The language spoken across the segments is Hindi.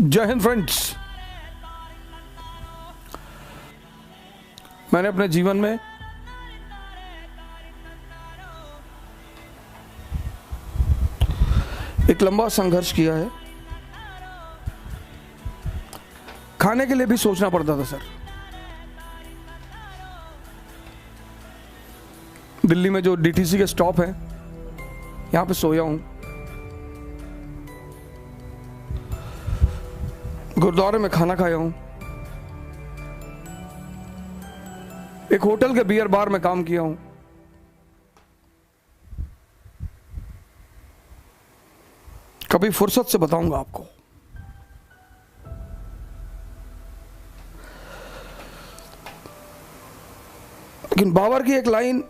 जय हिंद फ्रेंड्स। मैंने अपने जीवन में एक लंबा संघर्ष किया है। खाने के लिए भी सोचना पड़ता था सर। दिल्ली में जो डीटीसी के स्टॉप है, यहां पे सोया हूं। गुरुद्वारे में खाना खाया हूं। एक होटल के बियर बार में काम किया हूं। कभी फुर्सत से बताऊंगा आपको। लेकिन बाबर की एक लाइन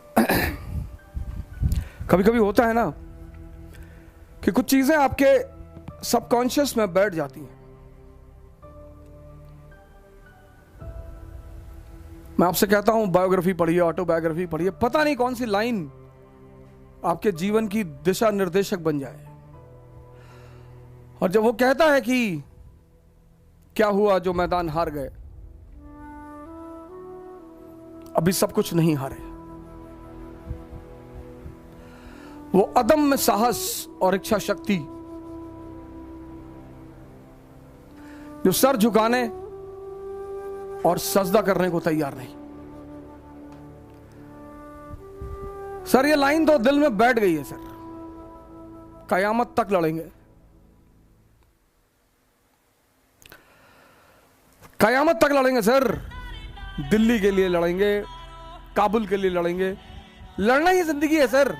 कभी कभी होता है ना कि कुछ चीजें आपके सबकॉन्शियस में बैठ जाती हैं। मैं आपसे कहता हूं बायोग्राफी पढ़िए, ऑटोबायोग्राफी पढ़िए, पता नहीं कौन सी लाइन आपके जीवन की दिशा निर्देशक बन जाए। और जब वो कहता है कि क्या हुआ जो मैदान हार गए, अभी सब कुछ नहीं हारे। वो अदम्य साहस और इच्छा शक्ति जो सर झुकाने और सजदा करने को तैयार नहीं। सर ये लाइन तो दिल में बैठ गई है सर। कयामत तक लड़ेंगे, कयामत तक लड़ेंगे सर। दिल्ली के लिए लड़ेंगे, काबुल के लिए लड़ेंगे। लड़ना ही जिंदगी है सर,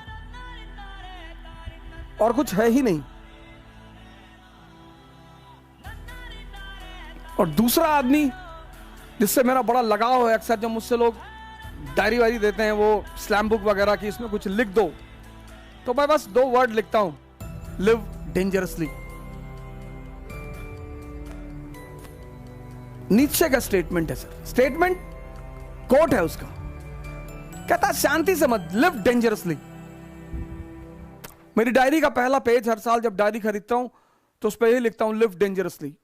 और कुछ है ही नहीं। और दूसरा आदमी जिससे मेरा बड़ा लगाव है, अक्सर जब मुझसे लोग डायरी वायरी देते हैं, वो स्लैम बुक वगैरह की, इसमें कुछ लिख दो, तो मैं बस 2 वर्ड लिखता हूं, लिव डेंजरसली। नीचे का स्टेटमेंट है सर, स्टेटमेंट कोट है उसका, कहता शांति से मत, लिव डेंजरसली। मेरी डायरी का पहला पेज, हर साल जब डायरी खरीदता हूं तो उस पर यही लिखता हूं, लिव डेंजरसली।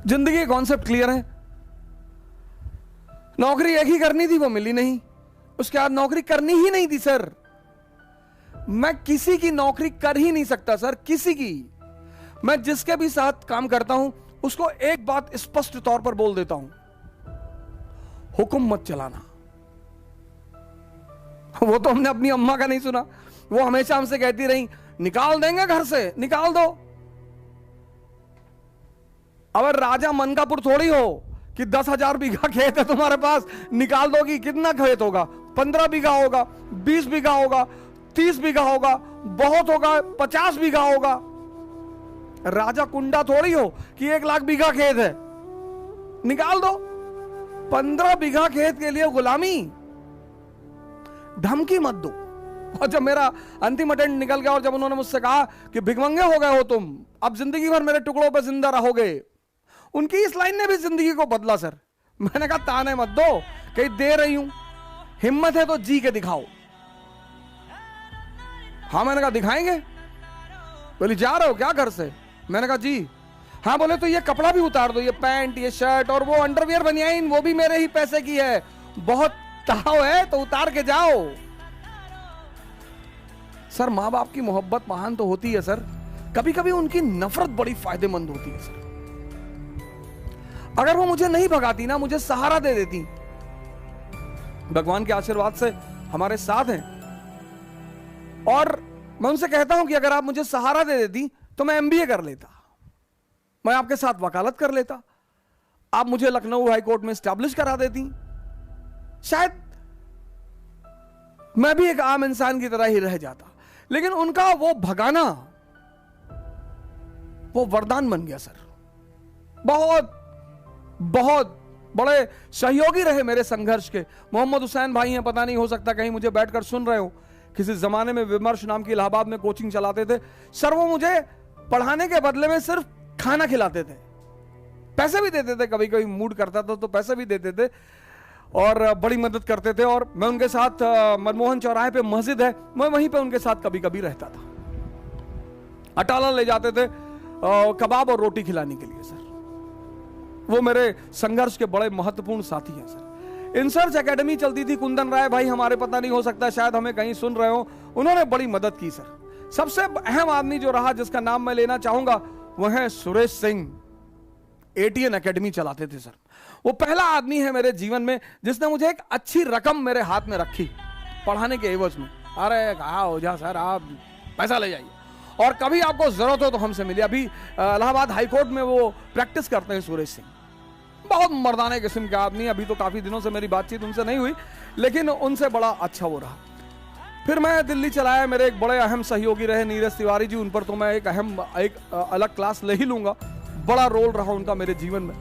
जिंदगी के कॉन्सेप्ट क्लियर है। नौकरी एक ही करनी थी, वो मिली नहीं। उसके बाद नौकरी करनी ही नहीं थी सर। मैं किसी की नौकरी कर ही नहीं सकता सर, किसी की। मैं जिसके भी साथ काम करता हूं उसको एक बात स्पष्ट तौर पर बोल देता हूं, हुक्म मत चलाना। वो तो हमने अपनी अम्मा का नहीं सुना। वो हमेशा हमसे कहती रही, निकाल देंगे घर से, निकाल दो। अब राजा मनकापुर थोड़ी हो कि 10,000 बीघा खेत है तुम्हारे पास, निकाल दोगी। कितना खेत होगा? 15 बीघा होगा, 20 बीघा होगा, 30 बीघा होगा, बहुत होगा 50 बीघा होगा। राजा कुंडा थोड़ी हो कि 1 लाख बीघा खेत है, निकाल दो। 15 बीघा खेत के लिए गुलामी, धमकी मत दो। और जब मेरा अंतिम अटेंड निकल गया और जब उन्होंने मुझसे कहा कि भिखमंगे हो गए हो तुम, अब जिंदगी भर मेरे टुकड़ों पर जिंदा रहोगे, उनकी इस लाइन ने भी जिंदगी को बदला सर। मैंने कहा ताने मत दो, कहीं दे रही हूं, हिम्मत है तो जी के दिखाओ। हाँ, मैंने कहा दिखाएंगे। बोली जा रहे हो क्या घर से? मैंने कहा जी। हाँ, बोले तो ये कपड़ा भी उतार दो, ये पैंट, ये शर्ट और वो अंडरवियर बनियाइन, वो भी मेरे ही पैसे की है। बहुत ताव है तो उतार के जाओ। सर मां बाप की मोहब्बत महान तो होती है सर, कभी कभी उनकी नफरत बड़ी फायदेमंद होती है सर। अगर वो मुझे नहीं भगाती ना, मुझे सहारा दे देती, भगवान के आशीर्वाद से हमारे साथ हैं। और मैं उनसे कहता हूं कि अगर आप मुझे सहारा दे देती तो मैं MBA कर लेता, मैं आपके साथ वकालत कर लेता, आप मुझे लखनऊ हाई कोर्ट में स्टैब्लिश करा देती, शायद मैं भी एक आम इंसान की तरह ही रह जाता। लेकिन उनका वो भगाना, वो वरदान बन गया सर। बहुत बहुत बड़े सहयोगी रहे मेरे संघर्ष के। मोहम्मद हुसैन भाई हैं, पता नहीं, हो सकता कहीं मुझे बैठकर सुन रहे हो। किसी जमाने में विमर्श नाम की इलाहाबाद में कोचिंग चलाते थे सर। वो मुझे पढ़ाने के बदले में सिर्फ खाना खिलाते थे, पैसे भी देते थे, कभी कभी मूड करता था तो पैसे भी देते थे। और बड़ी मदद करते थे। और मैं उनके साथ मनमोहन चौराहे पे मस्जिद है, मैं वहीं पे उनके साथ कभी कभी रहता था। अटाला ले जाते थे कबाब और रोटी खिलाने के लिए सर। वो मेरे संघर्ष के बड़े महत्वपूर्ण साथी हैं सर। इंसर्च एकेडमी चलती थी, कुंदन राय भाई हमारे, पता नहीं हो सकता शायद हमें कहीं सुन रहे हो, उन्होंने बड़ी मदद की सर। सबसे अहम आदमी जो रहा जिसका नाम मैं लेना चाहूंगा वह है सुरेश सिंह, एटीएन एकेडमी चलाते थे सर। वो पहला आदमी है मेरे जीवन में जिसने मुझे एक अच्छी रकम मेरे हाथ में रखी पढ़ाने के एवज में। अरे कहा हो जा सर, आप पैसा ले जाइए और कभी आपको जरूरत हो तो हमसे मिलिए। अभी इलाहाबाद हाईकोर्ट में वो प्रैक्टिस करते हैं सुरेश सिंह, बहुत मर्दाने किस्म के आदमी। अभी तो काफी दिनों से मेरी बातचीत उनसे नहीं हुई, लेकिन उनसे बड़ा अच्छा वो रहा। फिर मैं दिल्ली चलाया, मेरे एक बड़े अहम सहयोगी रहे नीरज तिवारी जी, उन पर तो मैं एक अलग क्लास ले ही लूंगा। बड़ा रोल रहा उनका मेरे जीवन में।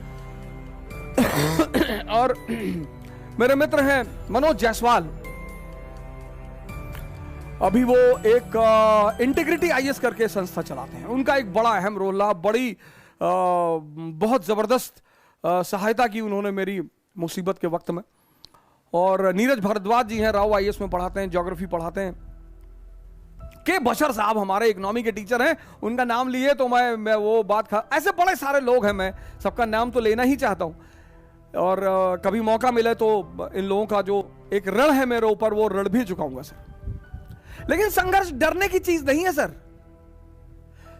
और मेरे मित्र हैं मनोज जायसवाल, अभी वो एक इंटीग्रिटी आईएएस करके संस्था चलाते हैं। उनका एक बड़ा अहम रोल रहा, बड़ी बहुत जबरदस्त सहायता की उन्होंने मेरी मुसीबत के वक्त में। और नीरज भारद्वाज जी हैं, राव आईएएस में पढ़ाते हैं, ज्योग्राफी पढ़ाते हैं। के बशर साहब हमारे इकोनॉमी के टीचर हैं, उनका नाम लिए तो मैं वो बात ऐसे बड़े सारे लोग हैं, मैं सबका नाम तो लेना ही चाहता हूं। और कभी मौका मिले तो इन लोगों का जो एक ऋण है मेरे ऊपर, वो ऋण भी चुकाऊंगा सर। लेकिन संघर्ष डरने की चीज नहीं है सर,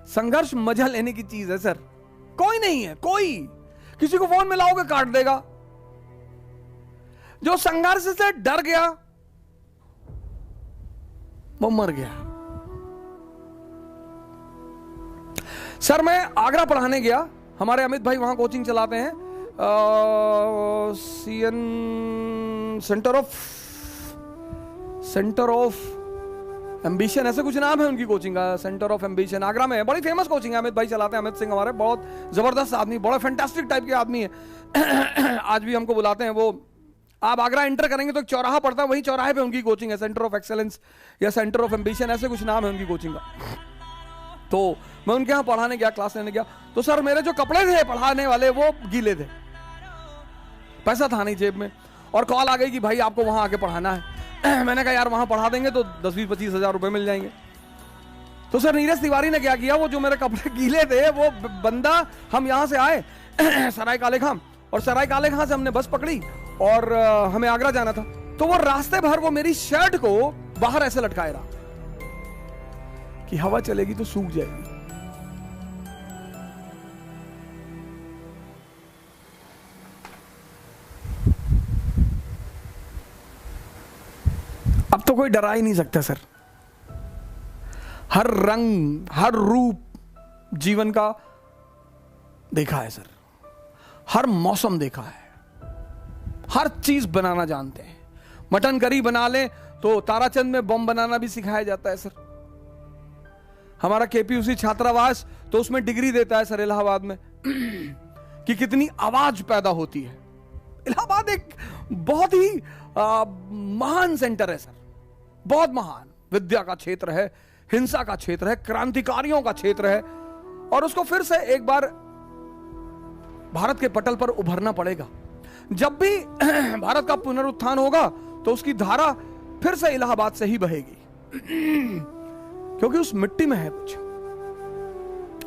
संघर्ष मजा लेने की चीज है सर। कोई नहीं है, कोई किसी को फोन मिलाओगे काट देगा। जो संघर्ष से डर गया वो मर गया। सर मैं आगरा पढ़ाने गया, हमारे अमित भाई वहां कोचिंग चलाते हैं, सेंटर ऑफ एम्बिशन, ऐसे कुछ नाम है उनकी कोचिंग का, सेंटर ऑफ एम्बिशन आगरा में है। बड़ी फेमस कोचिंग है, अमित भाई चलाते हैं। अमित सिंह हमारे बहुत जबरदस्त आदमी, बड़ा फैंटास्टिक टाइप के आदमी है। आज भी हमको बुलाते हैं। वो आप आगरा एंटर करेंगे तो एक चौराहा पड़ता है, वही चौराहे पे उनकी कोचिंग है, सेंटर ऑफ एक्सेलेंस या सेंटर ऑफ एम्बिशन, ऐसे कुछ नाम है उनकी कोचिंग का। तो मैं उनके यहाँ पढ़ाने गया, क्लास लेने गया, तो सर मेरे जो कपड़े थे पढ़ाने वाले वो गीले थे, पैसा था नहीं जेब में, और कॉल आ गई कि भाई आपको वहां आके पढ़ाना है। मैंने कहा यार वहां पढ़ा देंगे तो 10-20-25 हजार रुपए मिल जाएंगे। तो सर नीरज तिवारी ने क्या किया, वो जो मेरे कपड़े गीले थे, वो बंदा, हम यहां से आए सराय काले खां, और सराय काले खां से हमने बस पकड़ी और हमें आगरा जाना था। तो वो रास्ते भर वो मेरी शर्ट को बाहर ऐसे लटकाए रहा कि हवा चलेगी तो सूख जाएगी। अब तो कोई डरा ही नहीं सकता सर। हर रंग, हर रूप जीवन का देखा है सर, हर मौसम देखा है, हर चीज बनाना जानते हैं। मटन करी बना ले तो ताराचंद में बम बनाना भी सिखाया जाता है सर। हमारा केपीयूसी छात्रावास तो उसमें डिग्री देता है सर इलाहाबाद में कि कितनी आवाज पैदा होती है। इलाहाबाद एक बहुत ही महान सेंटर है सर, बहुत महान। विद्या का क्षेत्र है, हिंसा का क्षेत्र है, क्रांतिकारियों का क्षेत्र है, और उसको फिर से एक बार भारत के पटल पर उभरना पड़ेगा। जब भी भारत का पुनरुत्थान होगा तो उसकी धारा फिर से इलाहाबाद से ही बहेगी, क्योंकि उस मिट्टी में है कुछ।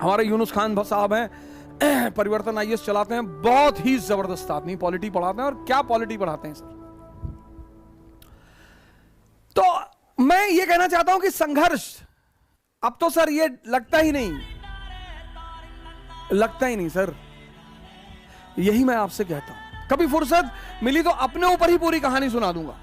हमारे यूनुस खान साहब हैं, परिवर्तन आईएएस चलाते हैं, बहुत ही जबरदस्त आदमी, पॉलिटी पढ़ाते हैं, और क्या पॉलिटी पढ़ाते हैं सर। तो मैं ये कहना चाहता हूं कि संघर्ष अब तो सर ये लगता ही नहीं सर। यही मैं आपसे कहता हूं, कभी फुर्सत मिली तो अपने ऊपर ही पूरी कहानी सुना दूंगा।